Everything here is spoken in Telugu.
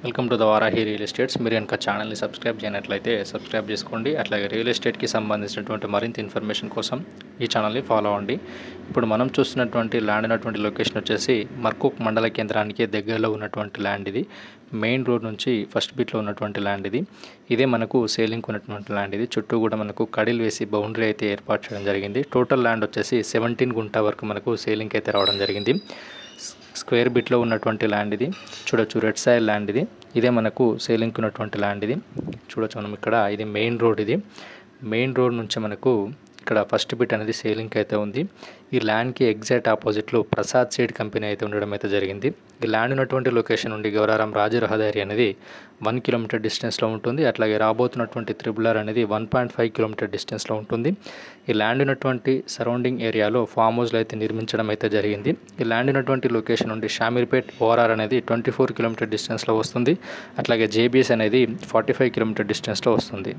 Welcome to the Varahi real estates. మీరు కనుక ఛానల్ని సబ్స్క్రైబ్ చేయనట్లయితే సబ్స్క్రైబ్ చేసుకోండి. అట్లాగే రియల్ ఎస్టేట్కి సంబంధించినటువంటి మరింత ఇన్ఫర్మేషన్ కోసం ఈ ఛానల్ని ఫాలో అవ్వండి. ఇప్పుడు మనం చూస్తున్నటువంటి ల్యాండ్ ఉన్నటువంటి లొకేషన్ వచ్చేసి మర్కూక్ మండల కేంద్రానికి దగ్గరలో ఉన్నటువంటి ల్యాండ్ ఇది. మెయిన్ రోడ్ నుంచి ఫస్ట్ బిట్లో ఉన్నటువంటి ల్యాండ్ ఇది. ఇదే మనకు సేలింగ్ ఉన్నటువంటి ల్యాండ్ ఇది. చుట్టూ కూడా మనకు కడిలు వేసి బౌండరీ అయితే ఏర్పాటు చేయడం జరిగింది. టోటల్ ల్యాండ్ వచ్చేసి 17 గుంట వరకు మనకు సేలింగ్కి అయితే రావడం జరిగింది. స్క్వేర్ బిట్లో ఉన్నటువంటి ల్యాండ్ ఇది. చూడొచ్చు, రెడ్ సైడ్ ల్యాండ్ ఇది. ఇదే మనకు సేలింగ్ ఉన్నటువంటి ల్యాండ్ ఇది. చూడొచ్చు మనం ఇక్కడ, ఇది మెయిన్ రోడ్. ఇది మెయిన్ రోడ్ నుంచి మనకు ఇక్కడ ఫస్ట్ బిట్ అనేది సేలింగ్కి అయితే ఉంది. ఈ ల్యాండ్కి ఎగ్జాక్ట్ ఆపోజిట్లో ప్రసాద్ సీడ్ కంపెనీ అయితే ఉండడం అయితే జరిగింది. ఈ ల్యాండ్ ఉన్నటువంటి లొకేషన్ నుండి గౌరారం రాజు రహదారి అనేది 1 కిలోమీటర్ డిస్టెన్స్లో ఉంటుంది. అట్లాగే రాబోతున్నటువంటి త్రిబులర్ అనేది 1.5 కిలోమీటర్ డిస్టెన్స్లో ఉంటుంది. ఈ ల్యాండ్ ఉన్నటువంటి సరౌండింగ్ ఏరియాలో ఫామ్ హౌస్లు అయితే నిర్మించడం అయితే జరిగింది. ఈ ల్యాండ్ ఉన్నటువంటి లొకేషన్ నుండి షామీర్పేట్ ఓఆర్ఆర్ అనేది 24 కిలోమీటర్ డిస్టెన్స్లో వస్తుంది. అట్లాగే జేబీఎస్ అనేది 45 కిలోమీటర్ డిస్టెన్స్లో వస్తుంది.